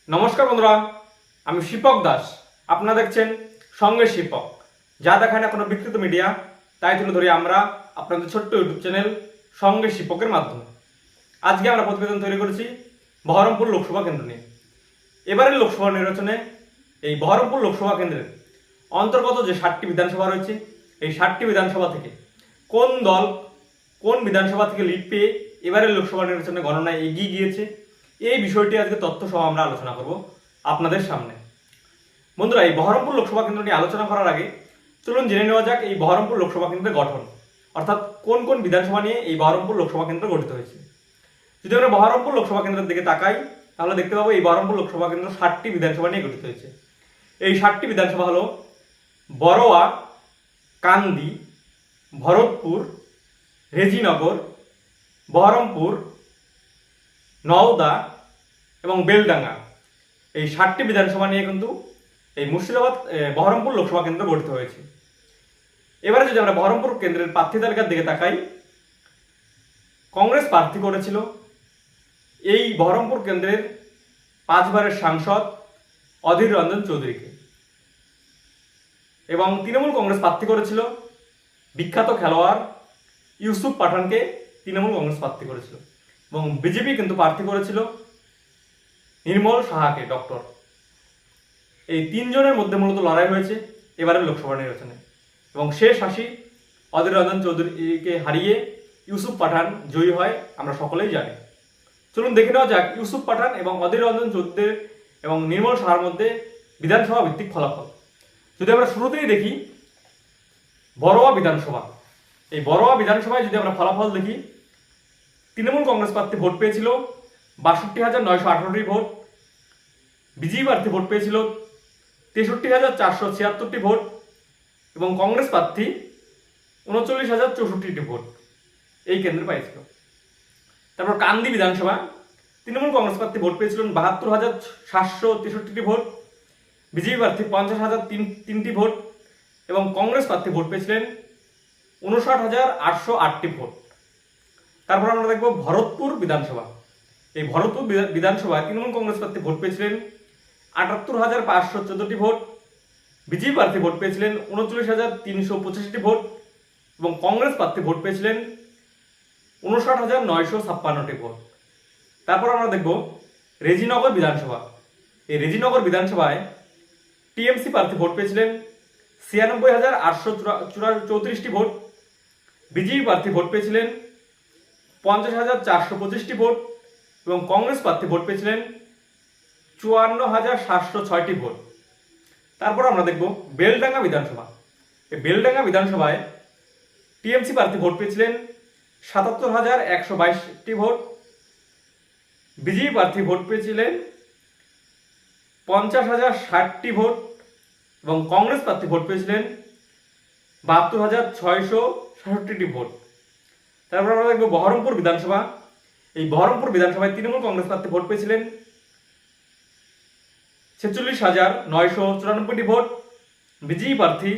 নমস্কার বন্ধুরা, আমি শিপক দাস। আপনারা দেখছেন সঙ্গে শিপক, যা দেখায় না কোনো বিকৃত মিডিয়া, তাই তুলে ধরি আমরা আপনাদের ছোট্ট ইউটিউব চ্যানেল সঙ্গে শিপকের মাধ্যমে। আজকে আমরা প্রতিবেদন তৈরি করেছি বহরমপুর লোকসভা কেন্দ্র নিয়ে। এবারের লোকসভা নির্বাচনে এই বহরমপুর লোকসভা কেন্দ্রের অন্তর্গত যে 7টি বিধানসভা রয়েছে, এই 7টি বিধানসভা থেকে কোন দল কোন বিধানসভা থেকে লিড পেয়ে এবারের লোকসভা নির্বাচনে গণনায় এগিয়ে গিয়েছে, এই বিষয়টি আজকে তথ্য সহ আমরা আলোচনা করব আপনাদের সামনে। বন্ধুরা, এই বহরমপুর লোকসভা কেন্দ্র নিয়ে আলোচনা করার আগে চলুন জেনে নেওয়া যাক এই বহরমপুর লোকসভা কেন্দ্রের গঠন, অর্থাৎ কোন কোন বিধানসভা নিয়ে এই বহরমপুর লোকসভা কেন্দ্র গঠিত হয়েছে। যদি আমরা বহরমপুর লোকসভা কেন্দ্রের দিকে তাকাই, তাহলে দেখতে পাবো এই বহরমপুর লোকসভা কেন্দ্র 7টি বিধানসভা নিয়ে গঠিত হয়েছে। এই 7টি বিধানসভা হলো বড়োয়া, কান্দি, ভরতপুর, রেজিনগর, বহরমপুর, নওদা এবং বেলডাঙ্গা। এই 7টি বিধানসভা নিয়ে কিন্তু এই মুর্শিদাবাদ বহরমপুর লোকসভা কেন্দ্র গঠিত হয়েছে। এবারে যদি আমরা বহরমপুর কেন্দ্রের প্রার্থী তালিকার দিকে তাকাই, কংগ্রেস প্রার্থী করেছিল এই বহরমপুর কেন্দ্রের 5 বারের সাংসদ অধীর রঞ্জন চৌধুরীকে, এবং তৃণমূল কংগ্রেস প্রার্থী করেছিল বিখ্যাত খেলোয়াড় ইউসুফ পাঠানকে। তৃণমূল কংগ্রেস প্রার্থী করেছিল, এবং বিজেপি কিন্তু প্রার্থী করেছিল নির্মল সাহাকে, ডক্টর। এই 3 জনের মধ্যে মূলত লড়াই হয়েছে এবারের লোকসভা নির্বাচনে, এবং শেষ হাসি অধীর রঞ্জন চৌধুরীকে হারিয়ে ইউসুফ পাঠান জয়ী হয়, আমরা সকলেই জানি। চলুন দেখে নেওয়া যাক ইউসুফ পাঠান এবং অধীর রঞ্জন চৌধুরী এবং নির্মল সাহার মধ্যে বিধানসভা ভিত্তিক ফলাফল। যদি আমরা শুরুতেই দেখি বড়োয়া বিধানসভা, এই বড়োয়া বিধানসভায় যদি আমরা ফলাফল দেখি, তৃণমূল কংগ্রেস প্রার্থী ভোট পেয়েছিল 62,918টি ভোট, বিজেপি প্রার্থী ভোট পেয়েছিল 63,476টি ভোট, এবং কংগ্রেস প্রার্থী 39,064টি ভোট এই কেন্দ্রে পেয়েছিল। তারপর কান্দি বিধানসভা, তৃণমূল কংগ্রেস প্রার্থী ভোট পেয়েছিলেন 72,763টি ভোট, বিজেপি প্রার্থী 50,003টি ভোট, এবং কংগ্রেস প্রার্থী ভোট পেয়েছিলেন 59,808টি ভোট। তারপর আমরা দেখব ভরতপুর বিধানসভা। এই ভরতপুর বিধানসভায় তৃণমূল কংগ্রেস প্রার্থী ভোট পেয়েছিলেন 78,514টি ভোট, বিজেপি প্রার্থী ভোট পেয়েছিলেন 39,385টি ভোট, এবং কংগ্রেস প্রার্থী ভোট পেয়েছিলেন 59,956টি ভোট। তারপর আমরা দেখব রেজিনগর বিধানসভা। এই রেজিনগর বিধানসভায় টিএমসি প্রার্থী ভোট পেয়েছিলেন 96,834টি ভোট, বিজেপি প্রার্থী ভোট পেয়েছিলেন 50,425টি ভোট, এবং কংগ্রেস প্রার্থী ভোট পেয়েছিলেন 54,706টি ভোট। তারপর আমরা দেখব বেলডাঙ্গা বিধানসভা। এই বেলডাঙ্গা বিধানসভায় টিএমসি প্রার্থী ভোট পেয়েছিলেন 77,122টি ভোট, বিজেপি প্রার্থী ভোট পেয়েছিলেন 50,060টি ভোট, এবং কংগ্রেস প্রার্থী ভোট পেয়েছিলেন 72,666টি ভোট। তারপর আমরা দেখব বহরমপুর বিধানসভা। এই বহরমপুর বিধানসভায় তৃণমূল কংগ্রেস প্রার্থী ভোট পেয়েছিলেন 46,994টি ভোট, বিজেপি প্রার্থী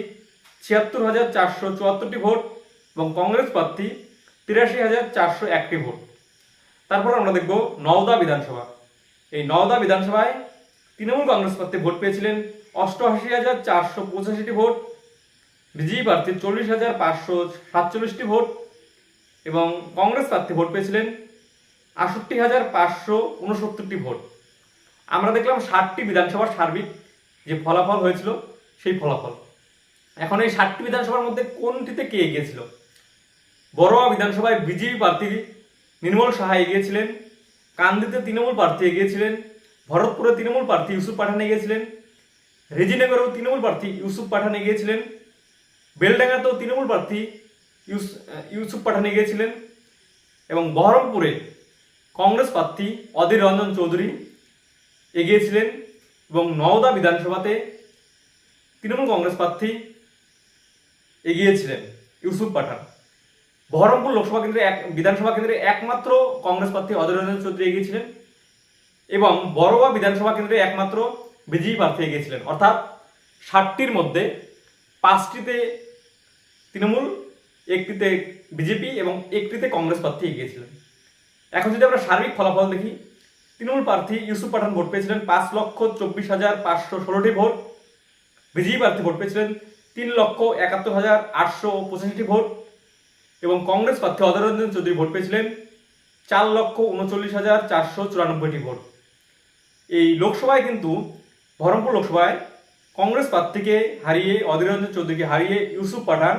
76,474টি ভোট, এবং কংগ্রেস প্রার্থী 83,401টি ভোট। তারপর আমরা দেখব নওদা বিধানসভা। এই নওদা বিধানসভায় তৃণমূল কংগ্রেস প্রার্থী ভোট পেয়েছিলেন 88,485টি ভোট, বিজেপি প্রার্থী 40,547টি ভোট, এবং কংগ্রেস প্রার্থী ভোট পেয়েছিলেন 68,569টি ভোট। আমরা দেখলাম 7টি বিধানসভার সার্বিক যে ফলাফল হয়েছিল সেই ফলাফল। এখন এই 7টি বিধানসভার মধ্যে কোনটিতে কে এগিয়েছিল? বড়োয়া বিধানসভায় বিজেপি প্রার্থী নির্মল সাহা এগিয়েছিলেন, কান্দিতে তৃণমূল প্রার্থী এগিয়েছিলেন, ভরতপুরে তৃণমূল প্রার্থী ইউসুফ পাঠান এগিয়েছিলেন, রেজিনগরেও তৃণমূল প্রার্থী ইউসুফ পাঠান এগিয়েছিলেন, বেলডাঙ্গাতেও তৃণমূল প্রার্থী ইউসুফ পাঠান এগিয়েছিলেন, এবং বহরমপুরে কংগ্রেস প্রার্থী অধীর রঞ্জন চৌধুরী এগিয়েছিলেন, এবং নওদা বিধানসভাতে তৃণমূল কংগ্রেস প্রার্থী এগিয়েছিলেন ইউসুফ পাঠান। বহরমপুর লোকসভা কেন্দ্রে বিধানসভা কেন্দ্রে একমাত্র কংগ্রেস প্রার্থী অধীর রঞ্জন চৌধুরী এগিয়েছিলেন, এবং বড়োয়া বিধানসভা কেন্দ্রে একমাত্র বিজেপি প্রার্থী এগিয়েছিলেন। অর্থাৎ 7টির মধ্যে 5টিতে তৃণমূল, 1টিতে বিজেপি এবং 1টিতে কংগ্রেস প্রার্থী এগিয়েছিলেন। এখন যদি আমরা সার্বিক ফলাফল দেখি, তৃণমূল প্রার্থী ইউসুফ পাঠান ভোট পেয়েছিলেন 5,24,516টি ভোট। বিজেপি প্রার্থী ভোট পেয়েছিলেন 3,71,885টি ভোট এবং কংগ্রেস প্রার্থী অধীর রঞ্জন চৌধুরী ভোট পেয়েছিলেন 4,39,494টি ভোট। এই লোকসভায় কিন্তু বহরমপুর লোকসভায় কংগ্রেস প্রার্থীকে হারিয়ে, অধীর রঞ্জন চৌধুরীকে হারিয়ে ইউসুফ পাঠান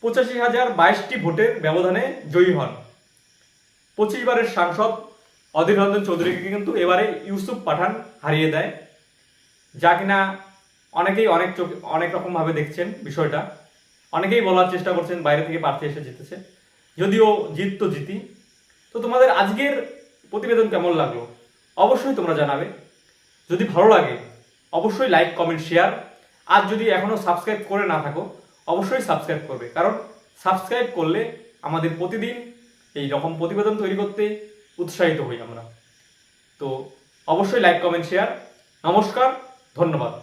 85,022টি ভোটের ব্যবধানে জয়ী হন। 25 বারের সাংসদ অধীর রঞ্জন চৌধুরীকে কিন্তু এবারে ইউসুফ পাঠান হারিয়ে দেয়, যা কিনা অনেকেই অনেক রকমভাবে দেখছেন বিষয়টা। অনেকেই বলার চেষ্টা করছেন বাইরে থেকে প্রার্থী এসে জিতেছে, যদিও জিত তো জিতি। তো তোমাদের আজকের প্রতিবেদন কেমন লাগলো অবশ্যই তোমরা জানাবে। যদি ভালো লাগে অবশ্যই লাইক, কমেন্ট, শেয়ার। আর যদি এখনো সাবস্ক্রাইব করে না থাকো অবশ্যই সাবস্ক্রাইব করবে, কারণ সাবস্ক্রাইব করলে আমাদের প্রতিদিন এই রকম প্রতিবেদন তৈরি করতে উৎসাহিত হই আমরা। তো অবশ্যই লাইক, কমেন্ট, শেয়ার। নমস্কার, ধন্যবাদ।